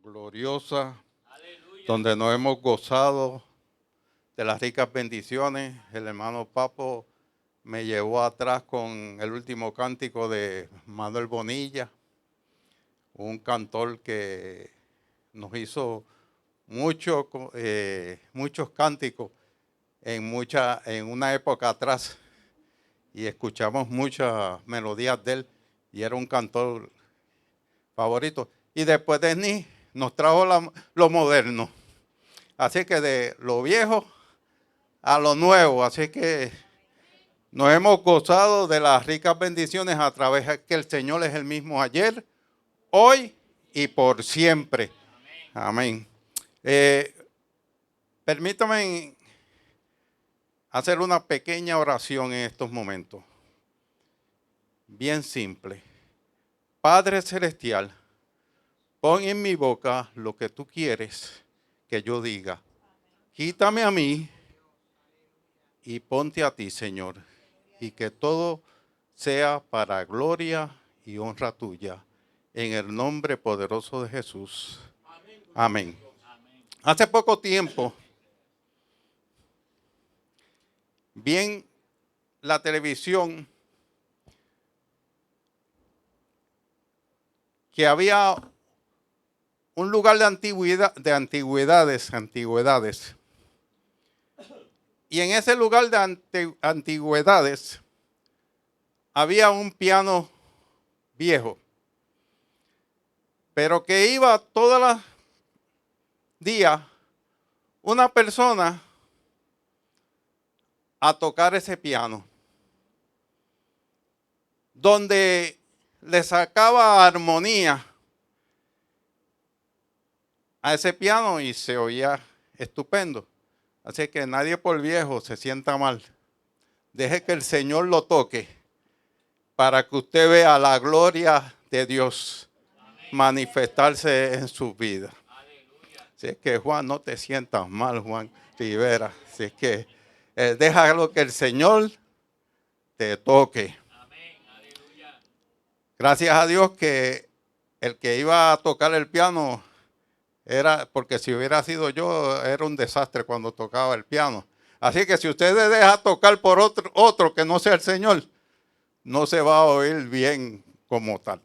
gloriosa, donde nos hemos gozado de las ricas bendiciones. El hermano Papo me llevó atrás con el último cántico de Manuel Bonilla, un cantor que nos hizo muchos cánticos en una época atrás, y escuchamos muchas melodías de él, y era un cantor favorito. Y después de Ni nos trajo lo moderno, así que de lo viejo a lo nuevo, así que nos hemos gozado de las ricas bendiciones a través de que el Señor es el mismo ayer, hoy y por siempre. Amén. Permítame hacer una pequeña oración en estos momentos. Bien simple. Padre Celestial, pon en mi boca lo que tú quieres que yo diga. Quítame a mí y ponte a ti, Señor. Y que todo sea para gloria y honra tuya. En el nombre poderoso de Jesús. Amén. Hace poco tiempo vi en la televisión que había un lugar de antigüedades. Y en ese lugar de antigüedades había un piano viejo, pero que iba todos los días una persona a tocar ese piano, donde le sacaba armonía a ese piano y se oía estupendo. Así que nadie por viejo se sienta mal. Deje que el Señor lo toque para que usted vea la gloria de Dios manifestarse en su vida. Así es que, Juan, no te sientas mal, Juan Rivera. Así es que déjalo que el Señor te toque. Gracias a Dios que el que iba a tocar el piano era, porque si hubiera sido yo, era un desastre cuando tocaba el piano. Así que si usted se deja tocar por otro que no sea el Señor, no se va a oír bien como tal.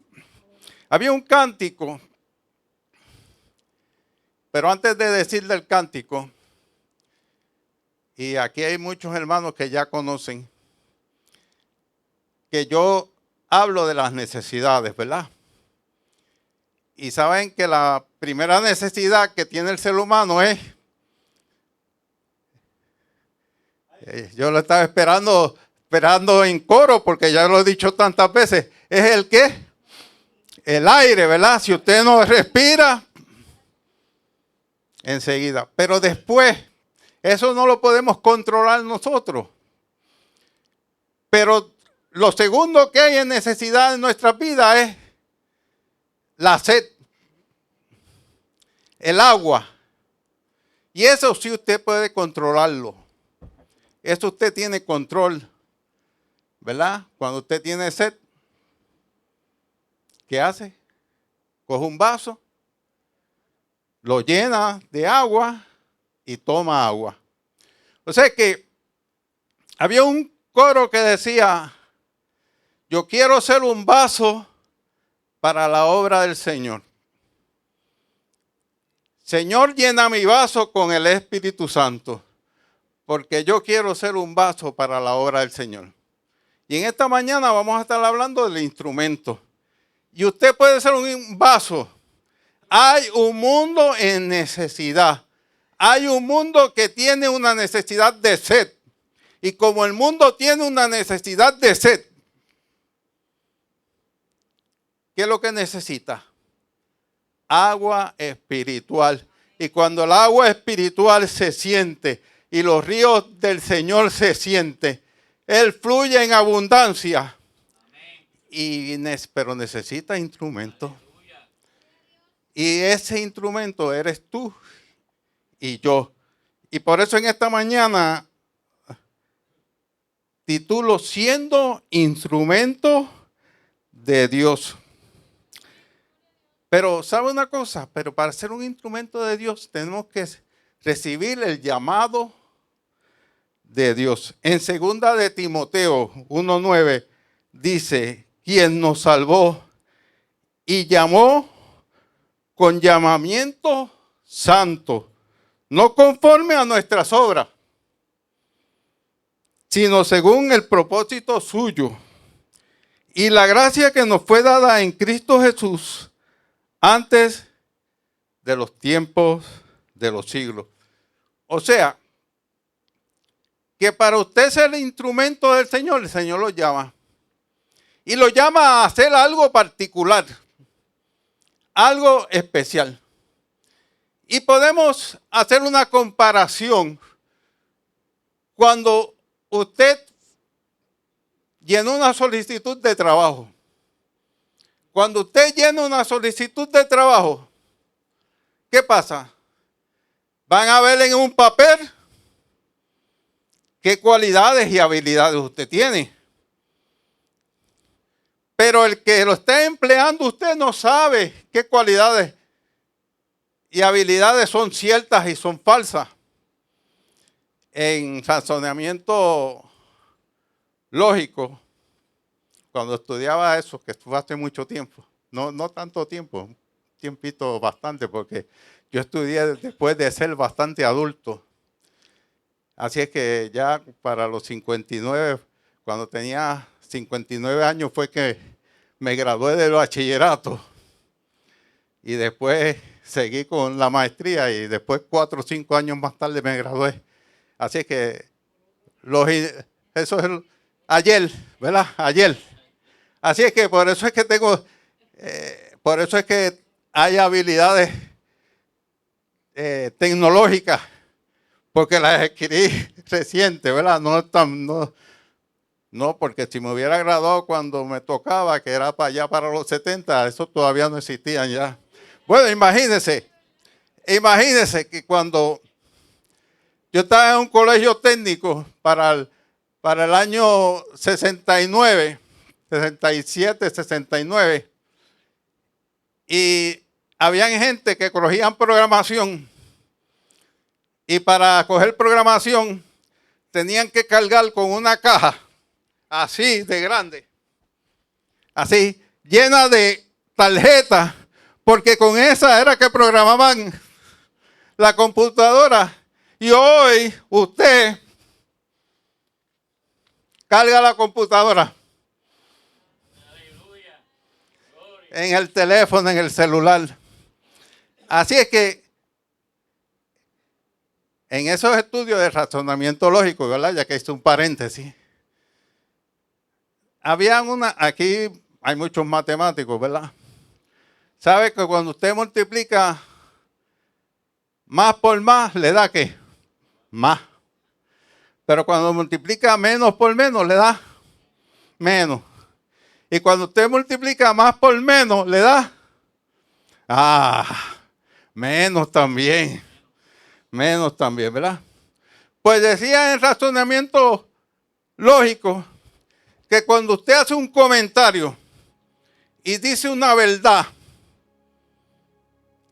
Había un cántico, pero antes de decirle el cántico, y aquí hay muchos hermanos que ya conocen, que yo hablo de las necesidades, ¿verdad? Y saben que la primera necesidad que tiene el ser humano es, yo lo estaba esperando en coro porque ya lo he dicho tantas veces, es el ¿qué? El aire, ¿verdad? Si usted no respira, enseguida. Pero después, eso no lo podemos controlar nosotros. Pero lo segundo que hay en necesidad en nuestra vida es la sed, el agua. Y eso sí usted puede controlarlo. Eso usted tiene control, ¿verdad? Cuando usted tiene sed, ¿qué hace? Coge un vaso, lo llena de agua y toma agua. O sea que había un coro que decía, yo quiero ser un vaso para la obra del Señor. Señor, llena mi vaso con el Espíritu Santo, porque yo quiero ser un vaso para la obra del Señor. Y en esta mañana vamos a estar hablando del instrumento. Y usted puede ser un vaso. Hay un mundo en necesidad. Hay un mundo que tiene una necesidad de sed. Y como el mundo tiene una necesidad de sed, ¿qué es lo que necesita? Agua espiritual. Y cuando el agua espiritual se siente y los ríos del Señor se sienten, Él fluye en abundancia. Pero necesita instrumento. Y ese instrumento eres tú y yo. Y por eso en esta mañana titulo Siendo instrumento de Dios. Pero ¿sabe una cosa? Pero para ser un instrumento de Dios tenemos que recibir el llamado de Dios. En 2 de Timoteo 1:9 dice, quien nos salvó y llamó con llamamiento santo, no conforme a nuestras obras, sino según el propósito suyo y la gracia que nos fue dada en Cristo Jesús antes de los tiempos de los siglos. O sea, que para usted ser el instrumento del Señor, el Señor lo llama. Y lo llama a hacer algo particular, algo especial. Y podemos hacer una comparación cuando usted llenó una solicitud de trabajo. Cuando usted llena una solicitud de trabajo, ¿qué pasa? Van a ver en un papel qué cualidades y habilidades usted tiene. Pero el que lo está empleando, usted no sabe qué cualidades y habilidades son ciertas y son falsas. En razonamiento lógico, cuando estudiaba eso, que estuve hace mucho tiempo, no tanto tiempo, un tiempito bastante, porque yo estudié después de ser bastante adulto. Así es que ya para los 59, cuando tenía 59 años fue que me gradué del bachillerato. Y después seguí con la maestría y después 4 o 5 años más tarde me gradué. Así es que eso es ayer, ¿verdad? Ayer. Así es que por eso es que por eso es que hay habilidades tecnológicas, porque las adquirí reciente, ¿verdad? No, porque si me hubiera graduado cuando me tocaba, que era para allá para los 70, eso todavía no existían ya. Bueno, imagínense que cuando yo estaba en un colegio técnico para el año 69, 67, 69, y habían gente que cogían programación, y para coger programación tenían que cargar con una caja así de grande, así, llena de tarjetas, porque con esa era que programaban la computadora. Y hoy usted carga la computadora en el teléfono, en el celular. Así es que en esos estudios de razonamiento lógico, ¿verdad? Ya que hice un paréntesis, aquí hay muchos matemáticos, ¿verdad? ¿Sabe que cuando usted multiplica más por más, le da qué? Más. Pero cuando multiplica menos por menos, le da menos. Y cuando usted multiplica más por menos, le da menos también. Menos también, ¿verdad? Pues decía en razonamiento lógico que cuando usted hace un comentario y dice una verdad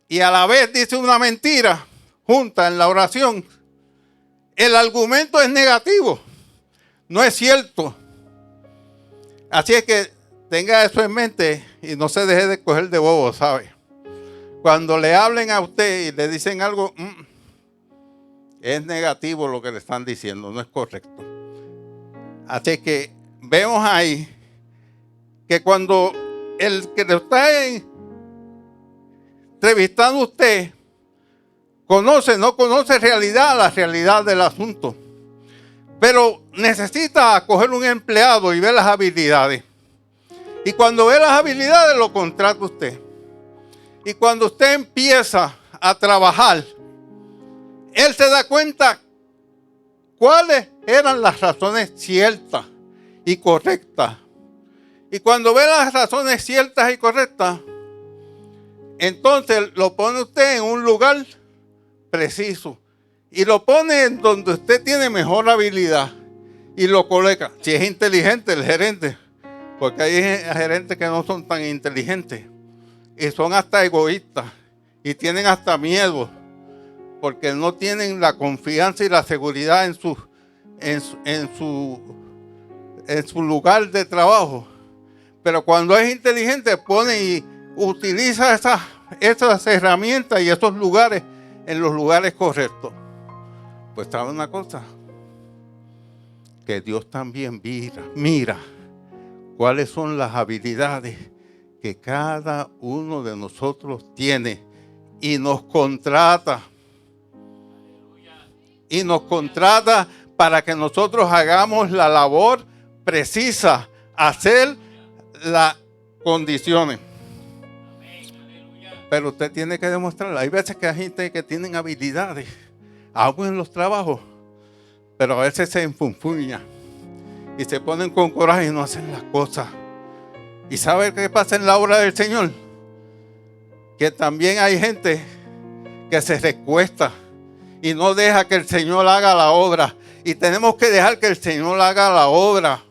y a la vez dice una mentira junta en la oración, el argumento es negativo, no es cierto. Así es que tenga eso en mente y no se deje de coger de bobo, ¿sabe? Cuando le hablen a usted y le dicen algo, es negativo lo que le están diciendo, no es correcto. Así que vemos ahí que cuando el que le está entrevistando a usted no conoce la realidad del asunto, pero necesita coger un empleado y ver las habilidades. Y cuando ve las habilidades lo contrata usted. Y cuando usted empieza a trabajar, él se da cuenta cuáles eran las razones ciertas y correctas. Y cuando ve las razones ciertas y correctas, entonces lo pone usted en un lugar preciso. Y lo pone en donde usted tiene mejor habilidad. Y lo coloca. Si es inteligente el gerente. Porque hay gerentes que no son tan inteligentes. y son hasta egoístas y tienen hasta miedo porque no tienen la confianza y la seguridad en su lugar de trabajo. Pero cuando es inteligente pone y utiliza esas herramientas y esos lugares en los lugares correctos. Pues sabe una cosa, que Dios también mira cuáles son las habilidades que cada uno de nosotros tiene y nos contrata. Y nos contrata para que nosotros hagamos la labor precisa, hacer las condiciones. Pero usted tiene que demostrarlo. Hay veces que hay gente que tienen habilidades, aún en los trabajos, pero a veces se enfunfuñan y se ponen con coraje y no hacen las cosas. ¿Y sabe qué pasa en la obra del Señor? Que también hay gente que se recuesta y no deja que el Señor haga la obra. Y tenemos que dejar que el Señor haga la obra.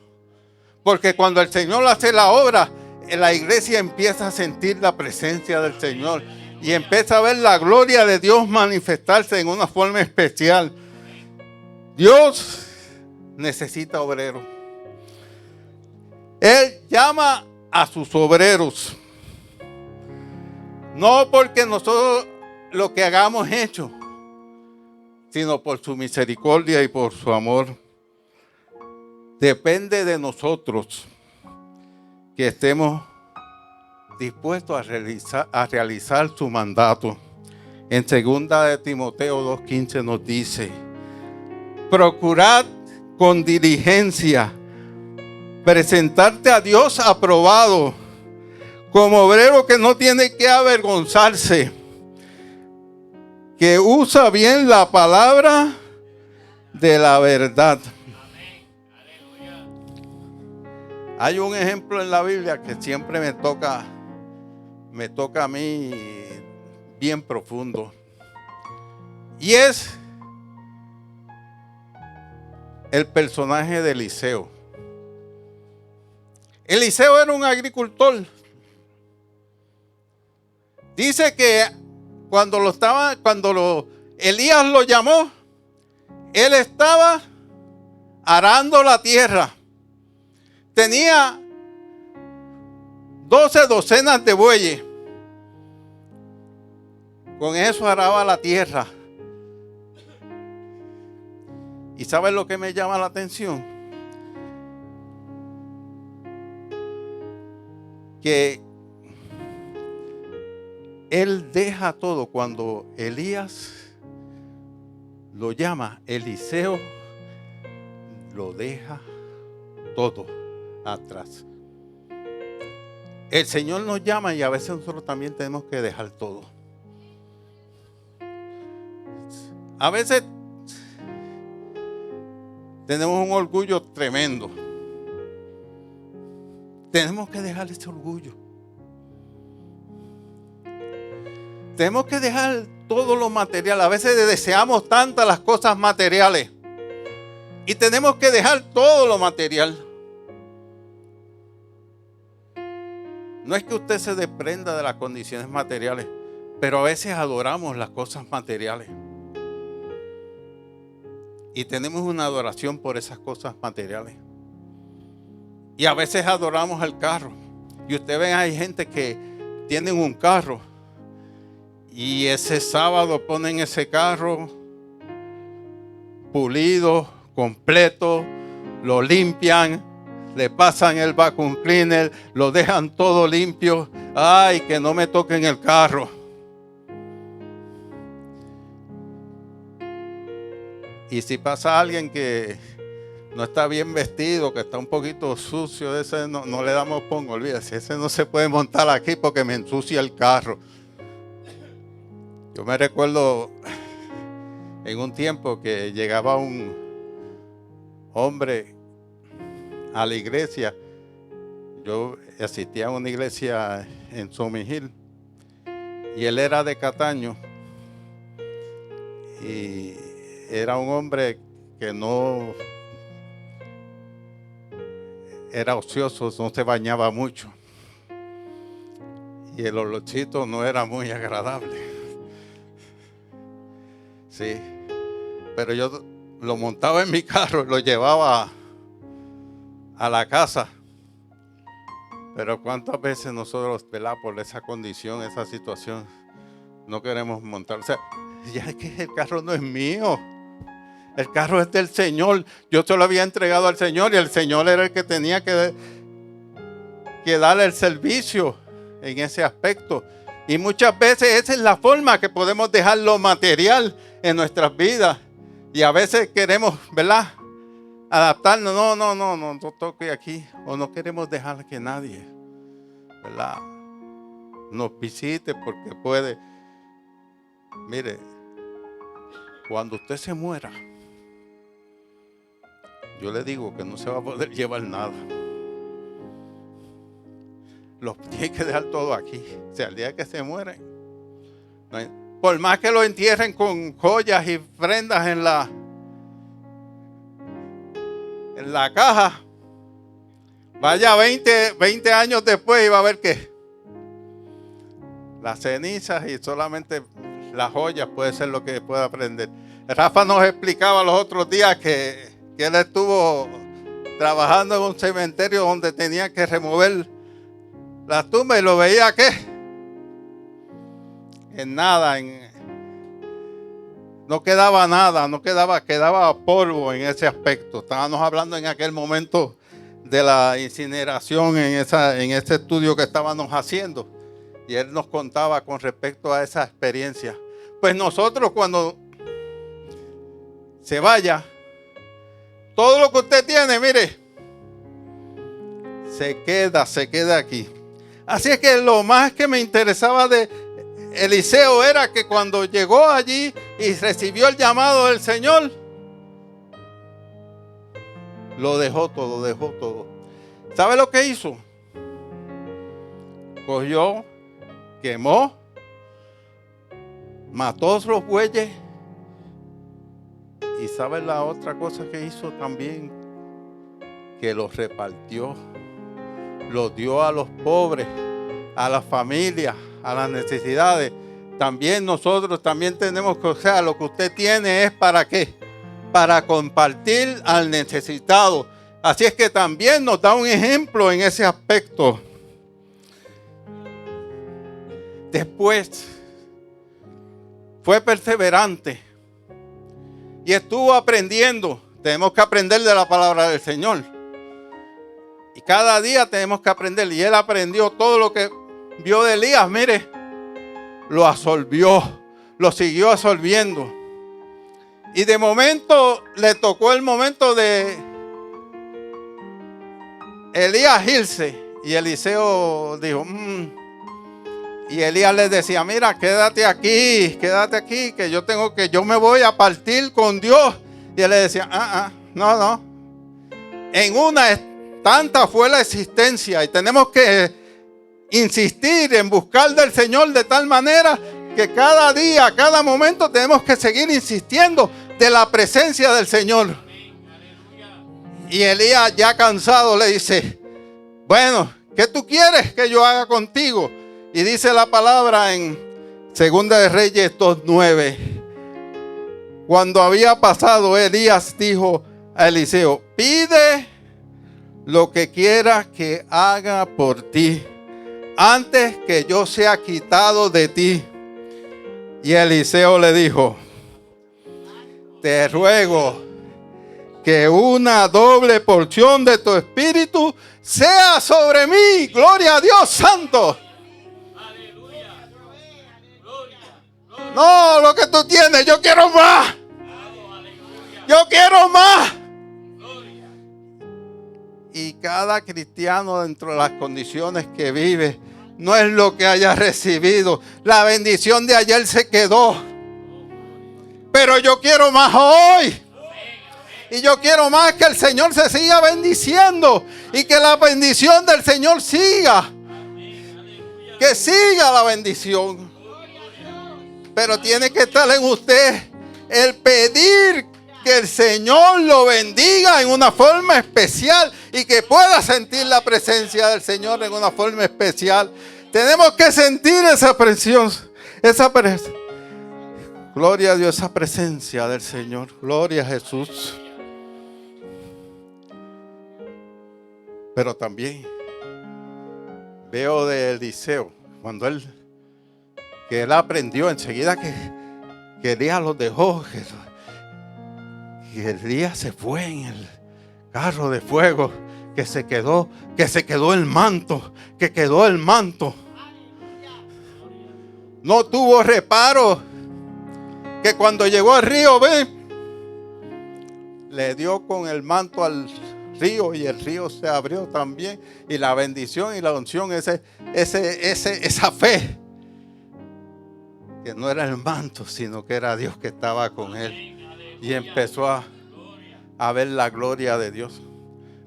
Porque cuando el Señor hace la obra, la iglesia empieza a sentir la presencia del Señor. Y empieza a ver la gloria de Dios manifestarse en una forma especial. Dios necesita obreros. Él llama a sus obreros. No porque nosotros lo que hagamos hecho, sino por su misericordia y por su amor. Depende de nosotros que estemos dispuestos a realizar su mandato. En 2 de Timoteo 2:15 nos dice: procurad con diligencia presentarte a Dios aprobado, como obrero que no tiene que avergonzarse, que usa bien la palabra de la verdad. Hay un ejemplo en la Biblia que siempre me toca a mí bien profundo. Y es el personaje de Eliseo. Eliseo era un agricultor. Dice que cuando Elías lo llamó, él estaba arando la tierra. Tenía 12 docenas de bueyes. Con eso araba la tierra. ¿Y sabes lo que me llama la atención? Que él deja todo. Cuando Elías lo llama, Eliseo lo deja todo atrás. El Señor nos llama y a veces nosotros también tenemos que dejar todo. A veces tenemos un orgullo tremendo. Tenemos que dejar ese orgullo. Tenemos que dejar todo lo material. A veces deseamos tantas las cosas materiales. Y tenemos que dejar todo lo material. No es que usted se desprenda de las condiciones materiales, pero a veces adoramos las cosas materiales. Y tenemos una adoración por esas cosas materiales. Y a veces adoramos el carro. Y usted ve, hay gente que tienen un carro. Y ese sábado ponen ese carro pulido, completo, lo limpian, le pasan el vacuum cleaner, lo dejan todo limpio. Ay, que no me toquen el carro. Y si pasa alguien que no está bien vestido, que está un poquito sucio, ese no le damos pongo, olvídese, ese no se puede montar aquí porque me ensucia el carro. Yo me recuerdo en un tiempo que llegaba un hombre a la iglesia. Yo asistía a una iglesia en Somigil y él era de Cataño y era un hombre que no era ocioso, no se bañaba mucho. y el olorcito no era muy agradable. Sí, pero yo lo montaba en mi carro y lo llevaba a la casa. Pero cuántas veces nosotros, ¿verdad?, por esa condición, esa situación, no queremos montar. O sea, ya es que el carro no es mío. El carro es del Señor. Yo se lo había entregado al Señor y el Señor era el que tenía que darle el servicio en ese aspecto. Y muchas veces esa es la forma que podemos dejar lo material en nuestras vidas. Y a veces queremos, ¿verdad?, adaptarnos. No toque aquí. O no queremos dejar que nadie, ¿verdad?, nos visite porque puede. Mire, cuando usted se muera, yo le digo que no se va a poder llevar nada. Lo tiene que dejar todo aquí. O sea, el día que se muere, por más que lo entierren con joyas y prendas en la caja, vaya 20 años después y va a ver que las cenizas y solamente las joyas puede ser lo que pueda aprender. Rafa nos explicaba los otros días que él estuvo trabajando en un cementerio donde tenía que remover las tumbas y lo veía ¿qué? En nada, no quedaba nada, quedaba polvo en ese aspecto. Estábamos hablando en aquel momento de la incineración en ese estudio que estábamos haciendo. Y él nos contaba con respecto a esa experiencia. Pues nosotros cuando se vaya, todo lo que usted tiene, mire, se queda aquí. Así es que lo más que me interesaba de Eliseo era que cuando llegó allí y recibió el llamado del Señor, lo dejó todo. ¿Sabe lo que hizo? Cogió, quemó, mató los bueyes. Y ¿sabe la otra cosa que hizo también? Que los repartió, los dio a los pobres, a las familias, a las necesidades. También nosotros tenemos que, o sea, lo que usted tiene es ¿para qué? Para compartir al necesitado. Así es que también nos da un ejemplo en ese aspecto. Después fue perseverante y estuvo aprendiendo. Tenemos que aprender de la palabra del Señor. Y cada día tenemos que aprender. Y él aprendió todo lo que vio de Elías. Mire, lo absorbió, lo siguió absorbiendo. Y de momento le tocó el momento de Elías irse. Y Eliseo dijo, Y Elías les decía, mira, quédate aquí, que yo me voy a partir con Dios. Y él le decía, no. Tanta fue la existencia y tenemos que insistir en buscar del Señor de tal manera que cada día, cada momento tenemos que seguir insistiendo de la presencia del Señor. Y Elías, ya cansado, le dice, bueno, ¿qué tú quieres que yo haga contigo? Y dice la palabra en 2 de Reyes 2:9. Cuando había pasado, Elías dijo a Eliseo, pide lo que quieras que haga por ti, antes que yo sea quitado de ti. Y Eliseo le dijo, te ruego que una doble porción de tu espíritu sea sobre mí. Gloria a Dios santo. No, lo que tú tienes, yo quiero más. Yo quiero más. Y cada cristiano, dentro de las condiciones que vive, no es lo que haya recibido. La bendición de ayer se quedó. Pero yo quiero más hoy. Y yo quiero más que el Señor se siga bendiciendo. Y que la bendición del Señor siga. Que siga la bendición. Pero tiene que estar en usted el pedir que el Señor lo bendiga en una forma especial y que pueda sentir la presencia del Señor en una forma especial. Tenemos que sentir esa presión, gloria a Dios, esa presencia del Señor. Gloria a Jesús. Pero también veo de Eliseo, cuando él aprendió enseguida que Elías los dejó, que Elías se fue en el carro de fuego, que se quedó el manto, No tuvo reparo, que cuando llegó al río, le dio con el manto al río y el río se abrió también, y la bendición y la unción, esa fe, que no era el manto, sino que era Dios que estaba con él, y empezó a ver la gloria de Dios.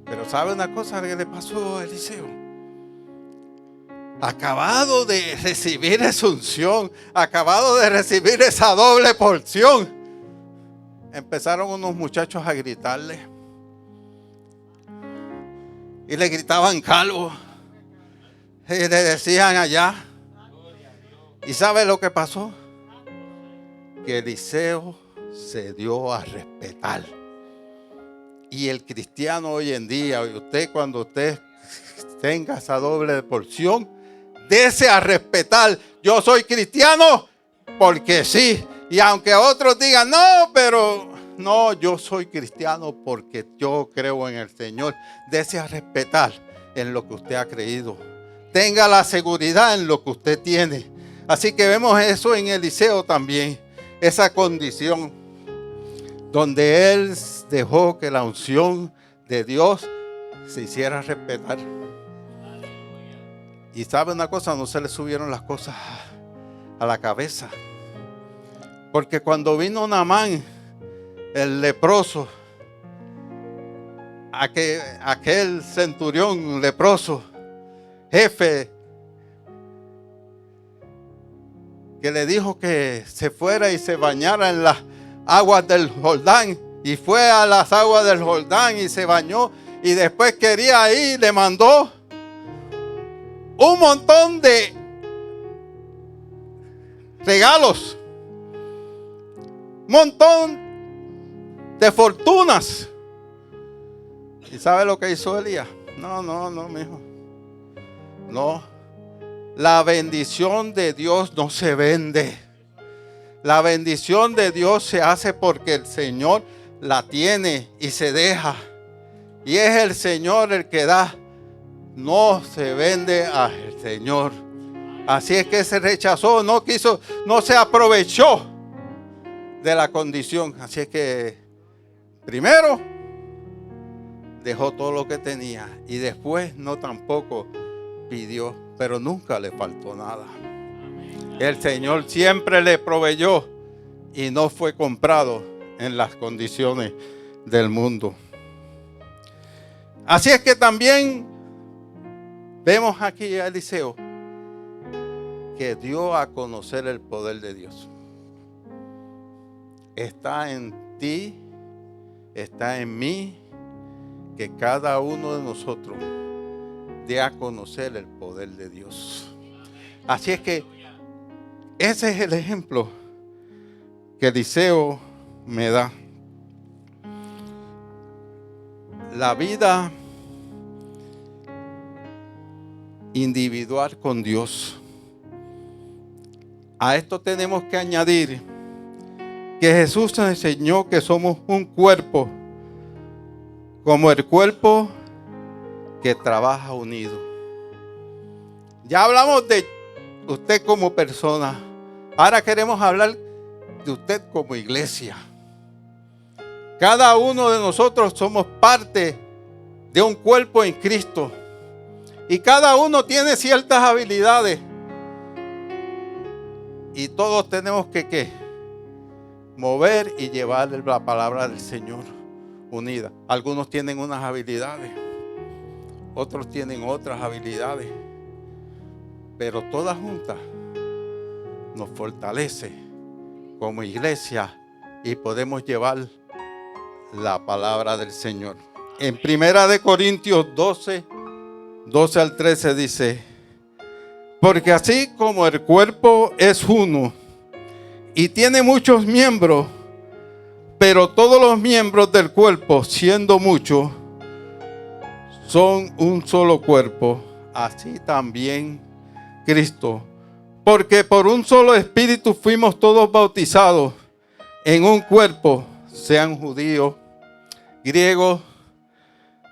Pero ¿sabe una cosa que le pasó a Eliseo? Acabado de recibir esa unción, acabado de recibir esa doble porción, empezaron unos muchachos a gritarle. Y le gritaban calvo. Y le decían allá. ¿Y sabe lo que pasó? Que Eliseo se dio a respetar. Y el cristiano hoy en día, cuando usted tenga esa doble porción, dése a respetar. Yo soy cristiano porque sí. Y aunque otros digan, no, yo soy cristiano porque yo creo en el Señor. Dése a respetar en lo que usted ha creído. Tenga la seguridad en lo que usted tiene. Así que vemos eso en Eliseo también. Esa condición donde él dejó que la unción de Dios se hiciera respetar. Y sabe una cosa, no se le subieron las cosas a la cabeza. Porque cuando vino Naamán, el leproso, aquel centurión leproso, jefe, que le dijo que se fuera y se bañara en las aguas del Jordán, y fue a las aguas del Jordán y se bañó, y después quería ir, le mandó un montón de regalos, un montón de fortunas. ¿Y sabe lo que hizo Elías? No, mijo. No. La bendición de Dios no se vende. La bendición de Dios se hace porque el Señor la tiene y se deja. Y es el Señor el que da. No se vende al Señor. Así es que se rechazó, no quiso, no se aprovechó de la condición. Así es que primero dejó todo lo que tenía y después no tampoco pidió, pero nunca le faltó nada. El Señor siempre le proveyó y no fue comprado en las condiciones del mundo. Así es que también vemos aquí a Eliseo que dio a conocer el poder de Dios. Está en ti, está en mí, que cada uno de nosotros dé a conocer el poder de Dios. Así es que ese es el ejemplo que Eliseo me da. La vida individual con Dios. A esto tenemos que añadir que Jesús nos enseñó que somos un cuerpo, como el cuerpo que trabaja unido. Ya hablamos de usted como persona. Ahora queremos hablar de usted como iglesia. Cada uno de nosotros somos parte de un cuerpo en Cristo. Y cada uno tiene ciertas habilidades. Y todos tenemos que mover y llevar la palabra del Señor unida. Algunos tienen unas habilidades, otros tienen otras habilidades, pero todas juntas nos fortalece como iglesia y podemos llevar la palabra del Señor. En 1 Corintios 12 al 13 dice: Porque así como el cuerpo es uno y tiene muchos miembros, pero todos los miembros del cuerpo, siendo muchos, son un solo cuerpo, así también Cristo. Porque por un solo espíritu fuimos todos bautizados en un cuerpo, sean judíos, griegos,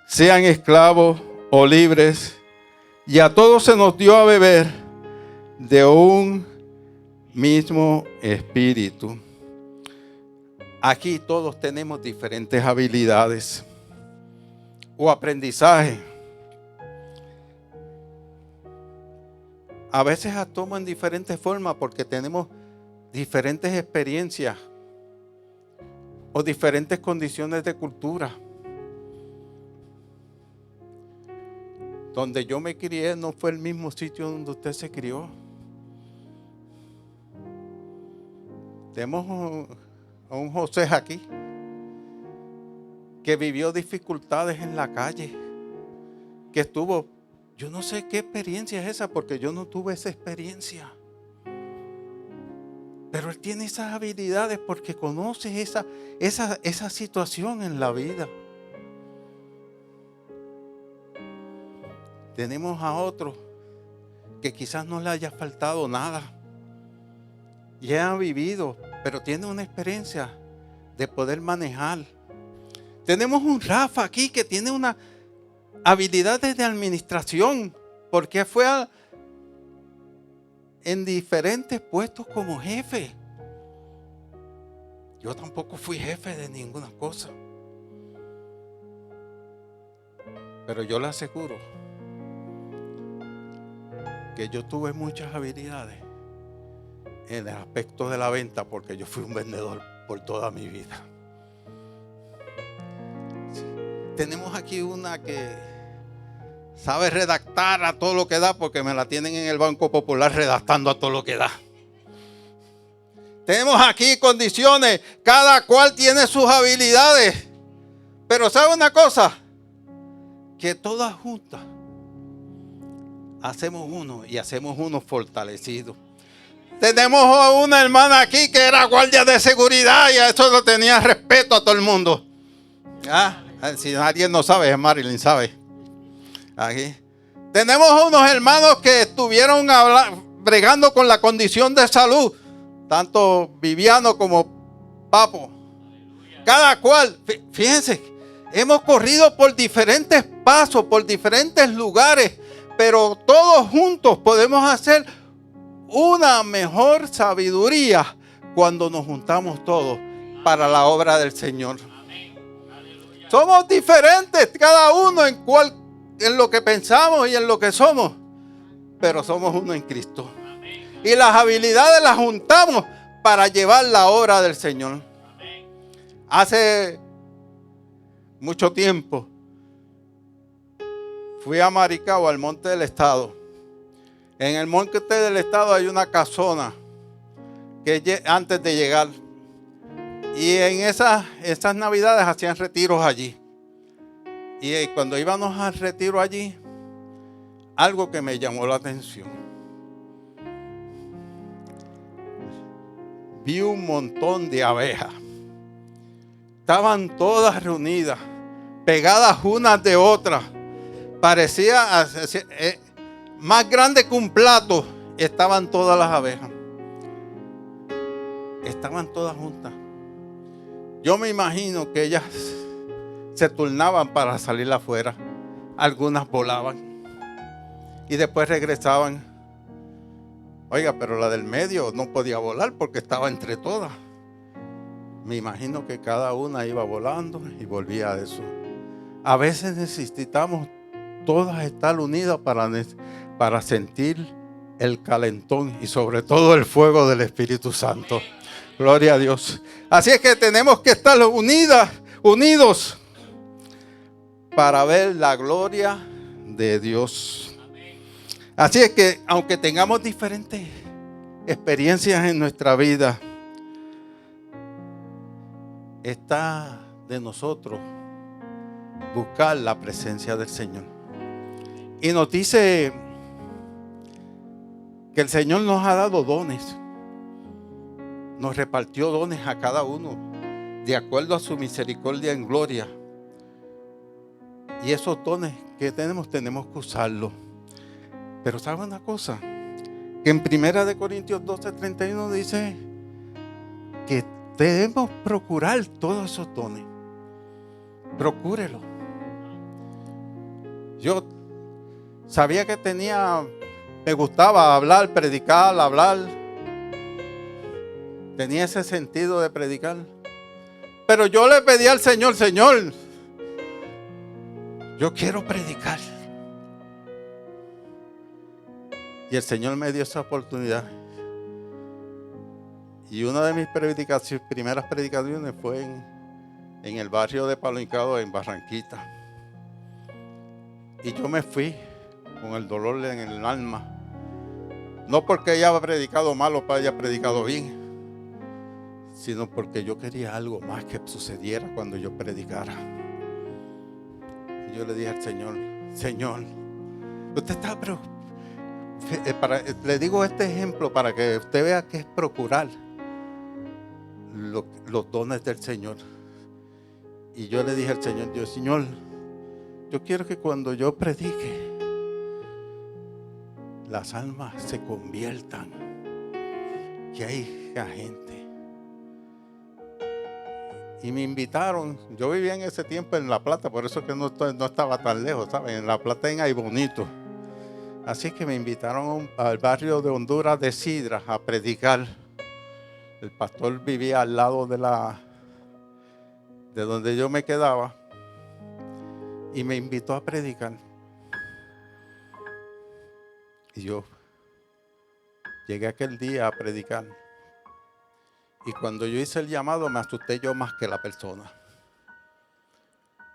sean esclavos o libres, y a todos se nos dio a beber de un mismo espíritu. Aquí todos tenemos diferentes habilidades o aprendizaje. A veces actuamos en diferentes formas porque tenemos diferentes experiencias o diferentes condiciones de cultura. Donde yo me crié no fue el mismo sitio donde usted se crió. Tenemos a un José aquí que vivió dificultades en la calle, que estuvo, yo no sé qué experiencia es esa porque yo no tuve esa experiencia. Pero él tiene esas habilidades porque conoce esa situación en la vida. Tenemos a otros que quizás no le haya faltado nada. Ya ha vivido, pero tiene una experiencia de poder manejar. Tenemos un Rafa aquí que tiene una habilidades de administración porque fue en diferentes puestos como jefe. Yo tampoco fui jefe de ninguna cosa. Pero yo le aseguro que yo tuve muchas habilidades en el aspecto de la venta porque yo fui un vendedor por toda mi vida. Sí. Tenemos aquí una que sabe redactar a todo lo que da porque me la tienen en el Banco Popular redactando a todo lo que da. Tenemos aquí condiciones, cada cual tiene sus habilidades. Pero ¿sabe una cosa? Que todas juntas hacemos uno y hacemos uno fortalecido. Tenemos a una hermana aquí que era guardia de seguridad y a eso lo tenía respeto a todo el mundo. Si nadie no sabe, Marilyn sabe. Aquí. Tenemos unos hermanos que estuvieron bregando con la condición de salud, tanto Viviano como Papo. Cada cual, fíjense, hemos corrido por diferentes pasos, por diferentes lugares, pero todos juntos podemos hacer una mejor sabiduría cuando nos juntamos todos para la obra del Señor. Somos diferentes, cada uno en lo que pensamos y en lo que somos, pero somos uno en Cristo. Y las habilidades las juntamos para llevar la obra del Señor. Hace mucho tiempo fui a Maricao, al Monte del Estado. En el Monte del Estado hay una casona que antes de llegar. Y en esas navidades hacían retiros allí. Y cuando íbamos al retiro allí, algo que me llamó la atención. Vi un montón de abejas. Estaban todas reunidas, pegadas unas de otras. Parecía más grande que un plato. Estaban todas las abejas. Estaban todas juntas. Yo me imagino que ellas se turnaban para salir afuera. Algunas volaban y después regresaban. Oiga, pero la del medio no podía volar porque estaba entre todas. Me imagino que cada una iba volando y volvía a eso. A veces necesitamos todas estar unidas para sentir el calentón y sobre todo el fuego del Espíritu Santo. Gloria a Dios. Así es que tenemos que estar unidos para ver la gloria de Dios. Así es que aunque tengamos diferentes experiencias en nuestra vida, está de nosotros buscar la presencia del Señor. Y nos dice que el Señor nos ha dado dones. Nos repartió dones a cada uno de acuerdo a su misericordia en gloria. Y esos dones que tenemos que usarlos. Pero ¿sabe una cosa? Que en 1 Corintios 12:31 dice que debemos procurar todos esos dones. Procúrelo. Yo sabía que me gustaba hablar, predicar, hablar. Tenía ese sentido de predicar. Pero yo le pedí al Señor, Señor, yo quiero predicar. Y el Señor me dio esa oportunidad. Y una de mis primeras predicaciones fue en el barrio de Palo Hincado, en Barranquita. Y yo me fui con el dolor en el alma. No porque ella haya predicado mal o haya predicado bien, sino porque yo quería algo más que sucediera cuando yo predicara. Y yo le dije al Señor, Señor, usted está preocupado. Le digo este ejemplo para que usted vea que es procurar los dones del Señor. Y yo le dije al Señor, Señor, yo quiero que cuando yo predique, las almas se conviertan, que haya gente. Y me invitaron. Yo vivía en ese tiempo en La Plata, por eso que no estaba tan lejos, ¿saben? En La Plata, en Aybonito. Así que me invitaron al barrio de Honduras de Sidra a predicar. El pastor vivía al lado de donde yo me quedaba y me invitó a predicar. Y yo llegué aquel día a predicar. Y cuando yo hice el llamado me asusté yo más que la persona.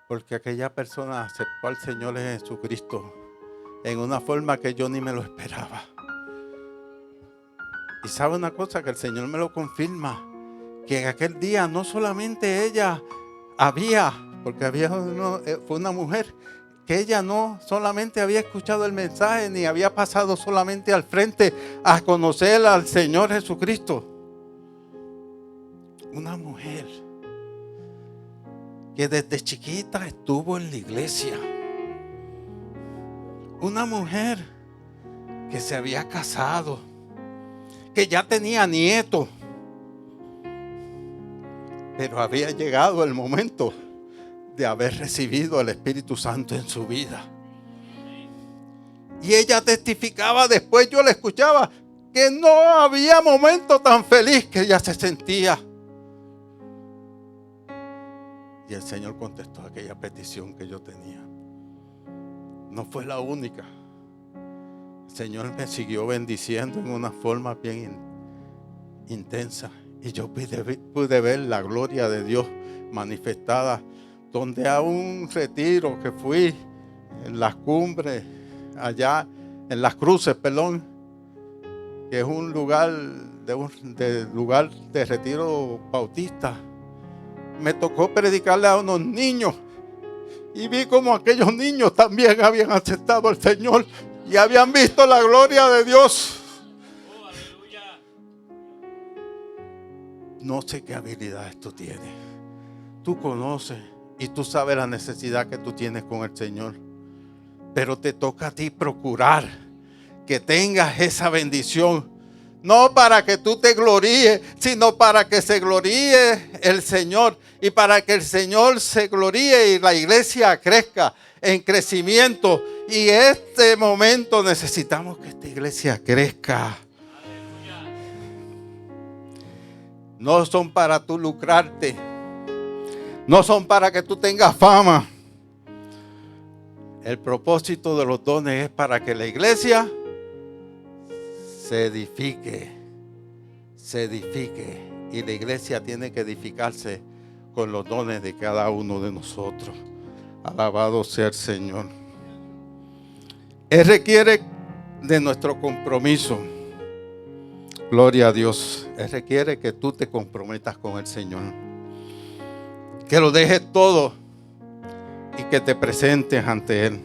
Porque aquella persona aceptó al Señor Jesucristo en una forma que yo ni me lo esperaba. Y sabe una cosa, que el Señor me lo confirma, que en aquel día no solamente ella fue una mujer, que ella no solamente había escuchado el mensaje, ni había pasado solamente al frente a conocer al Señor Jesucristo. Una mujer que desde chiquita estuvo en la iglesia. Una mujer que se había casado, que ya tenía nietos, pero había llegado el momento de haber recibido el Espíritu Santo en su vida. Y ella testificaba después, yo la escuchaba, que no había momento tan feliz que ella se sentía. Y el Señor contestó aquella petición que yo tenía. No fue la única. El Señor me siguió bendiciendo en una forma bien intensa. Y yo pude ver la gloria de Dios manifestada. Donde a un retiro que fui en las cumbres, allá en las cruces, que es un lugar de retiro bautista, me tocó predicarle a unos niños y vi como aquellos niños también habían aceptado al Señor y habían visto la gloria de Dios. Oh, aleluya. No sé qué habilidades tú tienes. Tú conoces y tú sabes la necesidad que tú tienes con el Señor. Pero te toca a ti procurar que tengas esa bendición. No para que tú te gloríes, sino para que se gloríe el Señor. Y para que el Señor se gloríe y la iglesia crezca en crecimiento. Y este momento necesitamos que esta iglesia crezca. Aleluya. No son para tú lucrarte. No son para que tú tengas fama. El propósito de los dones es para que la iglesia se edifique. Y la iglesia tiene que edificarse con los dones de cada uno de nosotros. Alabado sea el Señor. Él requiere de nuestro compromiso. Gloria a Dios. Él requiere que tú te comprometas con el Señor. Que lo dejes todo y que te presentes ante Él.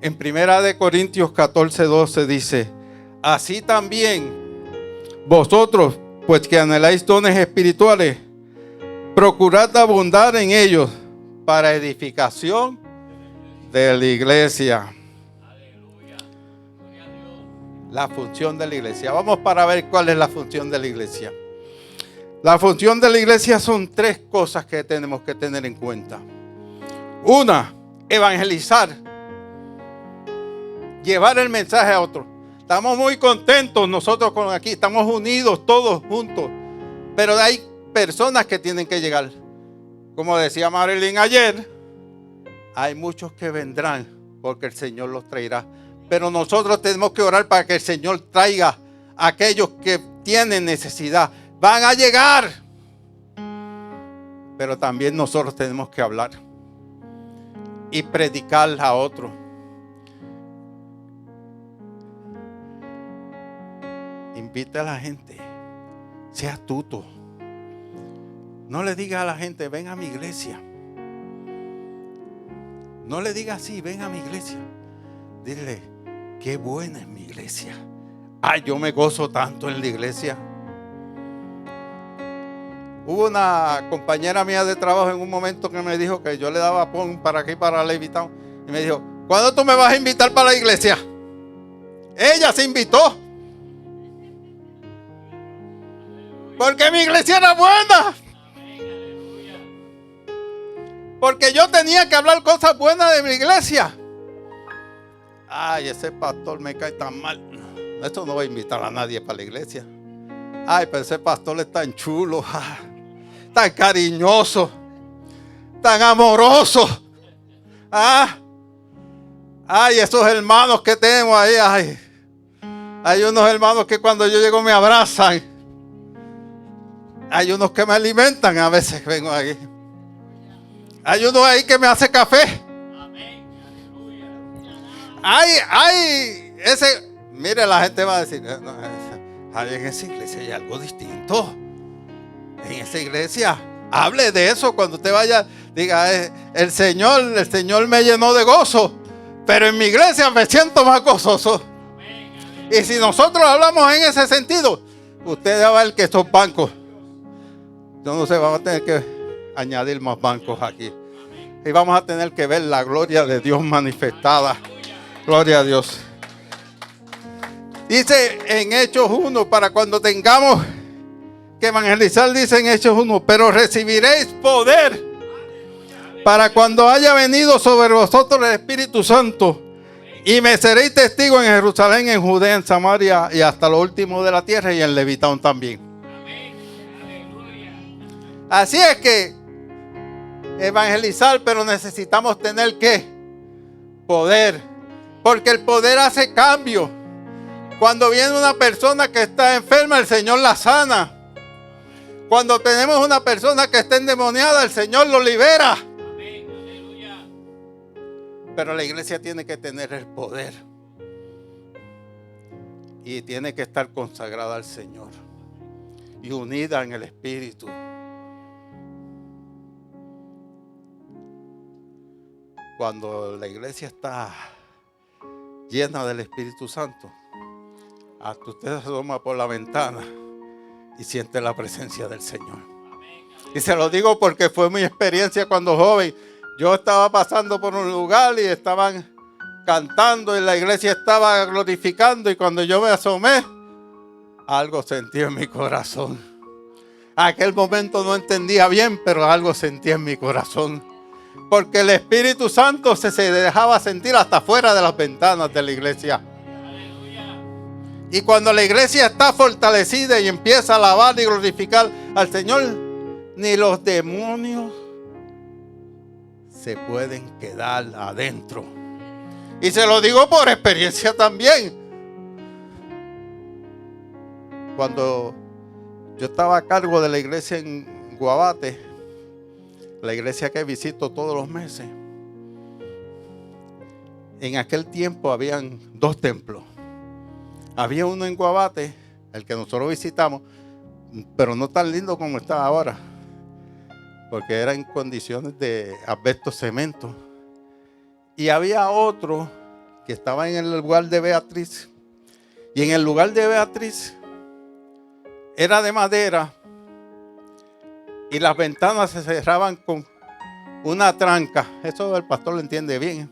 En 1 Corintios 14:12 dice: así también vosotros, pues que anheláis dones espirituales, procurad abundar en ellos para edificación de la iglesia. Aleluya. Gloria a Dios. La función de la iglesia. Vamos para ver cuál es la función de la iglesia. La función de la iglesia son tres cosas que tenemos que tener en cuenta. Una, evangelizar. Llevar el mensaje a otros. Estamos muy contentos nosotros con aquí. Estamos unidos todos juntos. Pero hay personas que tienen que llegar. Como decía Marilyn ayer, hay muchos que vendrán porque el Señor los traerá. Pero nosotros tenemos que orar para que el Señor traiga a aquellos que tienen necesidad. Van a llegar. Pero también nosotros tenemos que hablar y predicar a otros. Invita a la gente. Sea astuto. No le diga a la gente, ven a mi iglesia. No le diga así, ven a mi iglesia. Dile, qué buena es mi iglesia. Ay, yo me gozo tanto en la iglesia. Hubo una compañera mía de trabajo en un momento que me dijo que yo le daba pon para aquí, para Levitown. Y me dijo, ¿cuándo tú me vas a invitar para la iglesia? Ella se invitó. Porque mi iglesia era buena. Porque yo tenía que hablar cosas buenas de mi iglesia. Ay, ese pastor me cae tan mal. Esto no va a invitar a nadie para la iglesia. Ay, pero ese pastor es tan chulo, tan cariñoso, tan amoroso. Ay, esos hermanos que tengo ahí. Ay, hay unos hermanos que cuando yo llego me abrazan. Hay unos que me alimentan, a veces vengo aquí. Hay uno ahí que me hace café. Amén. Aleluya. Ay, ese. Mire, la gente va a decir, no, en esa iglesia hay algo distinto. En esa iglesia, hable de eso cuando usted vaya. Diga, el Señor me llenó de gozo. Pero en mi iglesia me siento más gozoso. Amén. Y si nosotros hablamos en ese sentido, usted va a ver que estos bancos, yo no sé, vamos a tener que añadir más bancos aquí. Y vamos a tener que ver la gloria de Dios manifestada. Gloria a Dios. Dice en Hechos 1, para cuando tengamos que evangelizar, dice en Hechos 1, pero recibiréis poder para cuando haya venido sobre vosotros el Espíritu Santo. Y me seréis testigo en Jerusalén, en Judea, en Samaria y hasta lo último de la tierra y en Levitown también. Así es que evangelizar, pero necesitamos tener ¿qué? Poder. Porque el poder hace cambio. Cuando viene una persona que está enferma, el Señor la sana. Cuando tenemos una persona que está endemoniada, el Señor lo libera. Amén. Aleluya. Pero la iglesia tiene que tener el poder. Y tiene que estar consagrada al Señor. Y unida en el Espíritu. Cuando la iglesia está llena del Espíritu Santo, hasta usted se asoma por la ventana y siente la presencia del Señor. Y se lo digo porque fue mi experiencia cuando joven. Yo estaba pasando por un lugar y estaban cantando y la iglesia estaba glorificando, y cuando yo me asomé, algo sentí en mi corazón. Aquel momento no entendía bien, pero algo sentí en mi corazón. Porque el Espíritu Santo se dejaba sentir hasta fuera de las ventanas de la iglesia. Y cuando la iglesia está fortalecida y empieza a alabar y glorificar al Señor, ni los demonios se pueden quedar adentro. Y se lo digo por experiencia también. Cuando yo estaba a cargo de la iglesia en Guabate, la iglesia que visito todos los meses, en aquel tiempo habían 2 templos. Había uno en Guabate, el que nosotros visitamos, pero no tan lindo como está ahora, porque era en condiciones de asbesto cemento. Y había otro que estaba en el lugar de Beatriz, Y en el lugar de Beatriz era de madera y las ventanas se cerraban con una tranca. Eso el pastor lo entiende bien.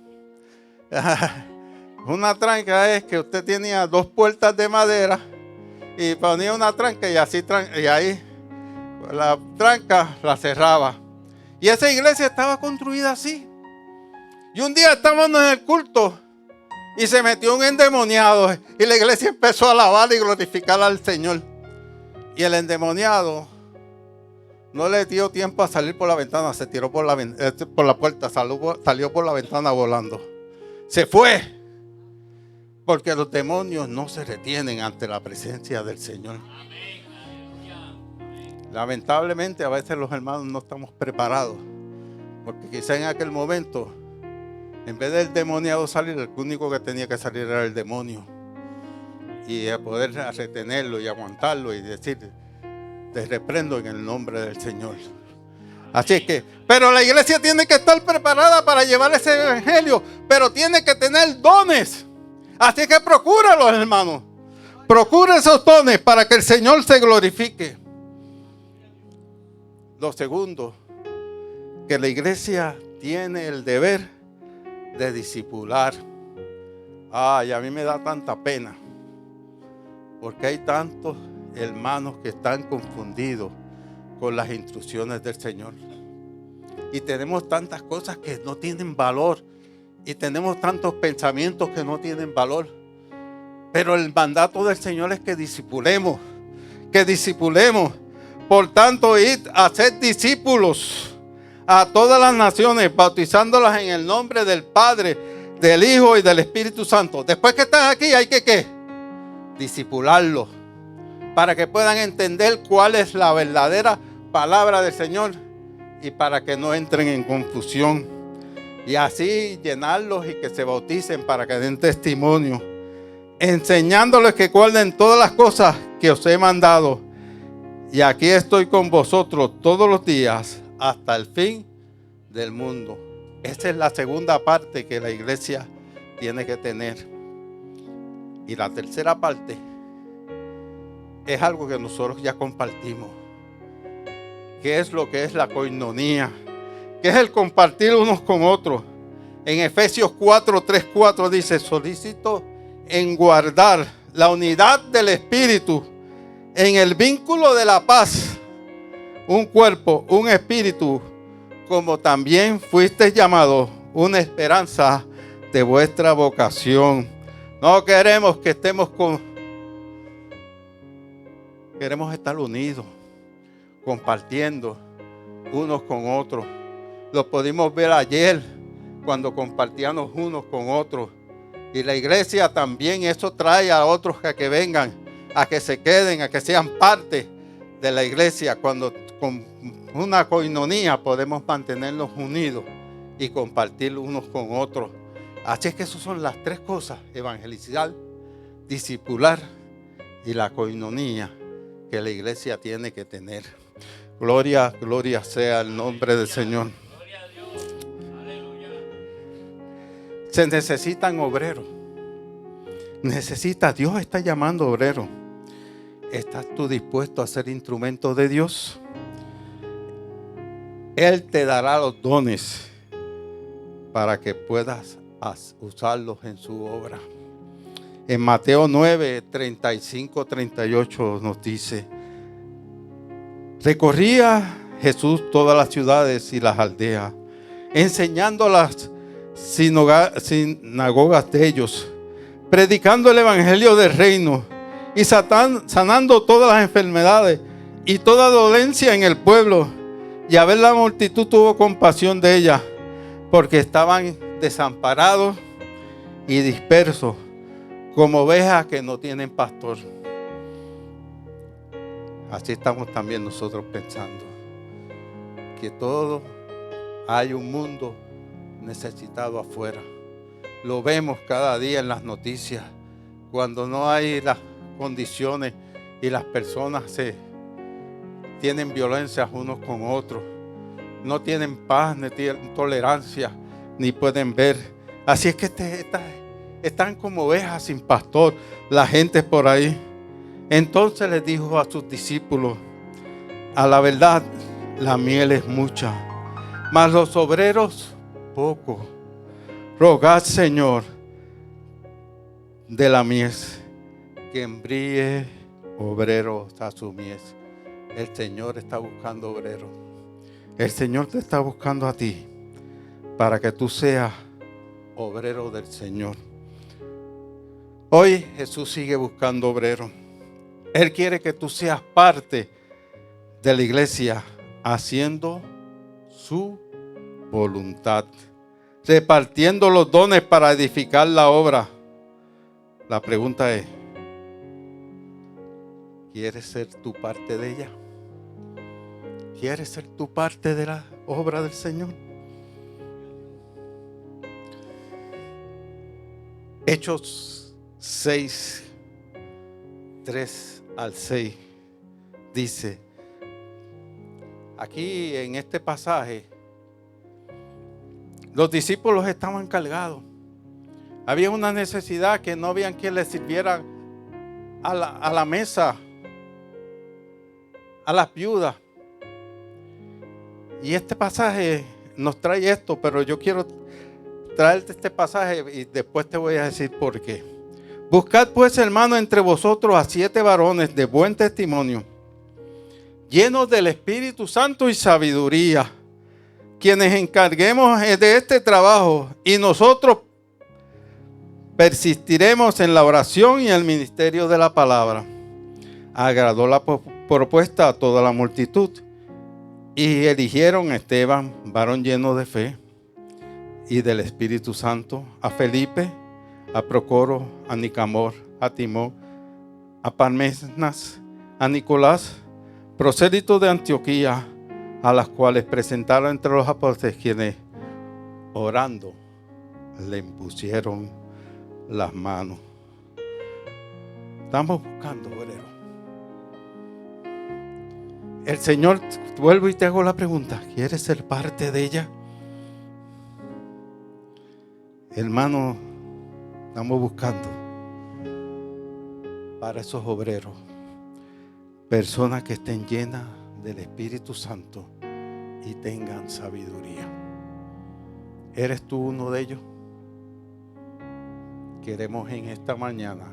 Una tranca es que usted tenía 2 puertas de madera y ponía una tranca y así y ahí la tranca la cerraba. Y esa iglesia estaba construida así. Y un día estábamos en el culto y se metió un endemoniado y la iglesia empezó a alabar y glorificar al Señor. Y el endemoniado no le dio tiempo a salir por la ventana, se tiró por la puerta, salió por la ventana volando. Se fue. Porque los demonios no se retienen ante la presencia del Señor. Lamentablemente a veces los hermanos no estamos preparados. Porque quizá en aquel momento, en vez del demoniado salir, el único que tenía que salir era el demonio. Y a poder retenerlo y aguantarlo y decir, te reprendo en el nombre del Señor. Así que, pero la iglesia tiene que estar preparada para llevar ese evangelio, pero tiene que tener dones. Así que procúralos, hermanos. Procura esos dones para que el Señor se glorifique. Lo segundo, que la iglesia tiene el deber de discipular. Ay, a mí me da tanta pena, porque hay tantos hermanos que están confundidos con las instrucciones del Señor. Y tenemos tantas cosas que no tienen valor. Y tenemos tantos pensamientos que no tienen valor. Pero el mandato del Señor es que discipulemos. Que discipulemos. Por tanto, id a ser discípulos a todas las naciones, bautizándolas en el nombre del Padre, del Hijo y del Espíritu Santo. Después que están aquí hay que ¿qué? Discipularlos. Para que puedan entender cuál es la verdadera palabra del Señor. Y para que no entren en confusión. Y así llenarlos y que se bauticen para que den testimonio. Enseñándoles que guarden todas las cosas que os he mandado. Y aquí estoy con vosotros todos los días hasta el fin del mundo. Esa es la segunda parte que la iglesia tiene que tener. Y la tercera parte es algo que nosotros ya compartimos. ¿Qué es lo que es la koinonía? Que es el compartir unos con otros. En Efesios 4:3-4 dice, solicito en guardar la unidad del Espíritu en el vínculo de la paz, un cuerpo, un espíritu, como también fuisteis llamados, una esperanza de vuestra vocación. No queremos que queremos estar unidos, compartiendo unos con otros. Lo pudimos ver ayer cuando compartíamos unos con otros. Y la iglesia también, eso trae a otros a que vengan, a que se queden, a que sean parte de la iglesia. Cuando con una koinonía podemos mantenernos unidos y compartir unos con otros. Así es que esas son las 3 cosas: evangelizar, discipular y la koinonía que la iglesia tiene que tener. Gloria, gloria sea el nombre del Señor. Se necesitan obreros. Dios está llamando obreros. ¿Estás tú dispuesto a ser instrumento de Dios? Él te dará los dones para que puedas usarlos en su obra. En Mateo 9:35-38 nos dice: recorría Jesús todas las ciudades y las aldeas, enseñando las sinagogas de ellos, predicando el evangelio del reino y sanando todas las enfermedades y toda dolencia en el pueblo. Y a ver, la multitud tuvo compasión de ella, porque estaban desamparados y dispersos, como ovejas que no tienen pastor. Así estamos también nosotros pensando, que todo hay un mundo necesitado afuera. Lo vemos cada día en las noticias, cuando no hay las condiciones y las personas tienen violencia unos con otros, no tienen paz, ni tienen tolerancia, ni pueden ver. Así es que están como ovejas sin pastor, la gente por ahí. Entonces les dijo a sus discípulos: a la verdad, la miel es mucha, mas los obreros pocos. Rogad, Señor, de la mies, que envíe obreros a su mies. El Señor está buscando obreros. El Señor te está buscando a ti para que tú seas obrero del Señor. Hoy Jesús sigue buscando obreros. Él quiere que tú seas parte de la iglesia haciendo su voluntad, repartiendo los dones para edificar la obra. La pregunta es: ¿quieres ser tú parte de ella? ¿Quieres ser tú parte de la obra del Señor? Hechos 6, 3 al 6 dice, aquí en este pasaje, los discípulos estaban cargados. Había una necesidad, que no habían quien les sirviera a la mesa, a las viudas. Y este pasaje nos trae esto, pero yo quiero traerte este pasaje y después te voy a decir por qué. Buscad pues, hermano, entre vosotros a 7 varones de buen testimonio, llenos del Espíritu Santo y sabiduría, quienes encarguemos de este trabajo, y nosotros persistiremos en la oración y el ministerio de la palabra. Agradó la propuesta a toda la multitud, y eligieron a Esteban, varón lleno de fe y del Espíritu Santo, a Felipe, a Procoro, a Nicamor, a Timón, a Parmenas, a Nicolás, prosélito de Antioquía, a las cuales presentaron entre los apóstoles, quienes orando le impusieron las manos. Estamos buscando obreros. El Señor, vuelvo y te hago la pregunta: ¿quieres ser parte de ella? Hermano, estamos buscando para esos obreros personas que estén llenas del Espíritu Santo y tengan sabiduría. ¿Eres tú uno de ellos? Queremos en esta mañana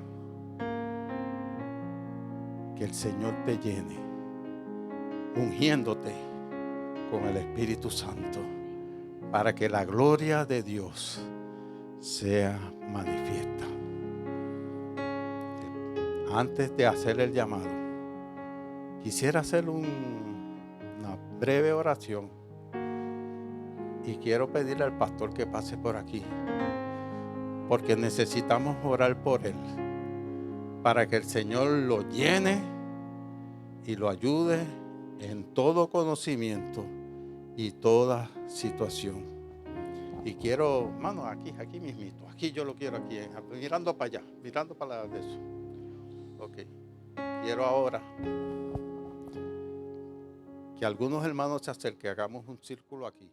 que el Señor te llene, ungiéndote con el Espíritu Santo, para que la gloria de Dios sea manifiesta. Antes de hacer el llamado, quisiera hacer una breve oración, y quiero pedirle al pastor que pase por aquí, porque necesitamos orar por él, para que el Señor lo llene y lo ayude en todo conocimiento y toda situación. Y quiero, mano, aquí mismito, aquí yo lo quiero, aquí, mirando para allá, mirando para de eso. Ok, quiero ahora que algunos hermanos se acerquen, hagamos un círculo aquí.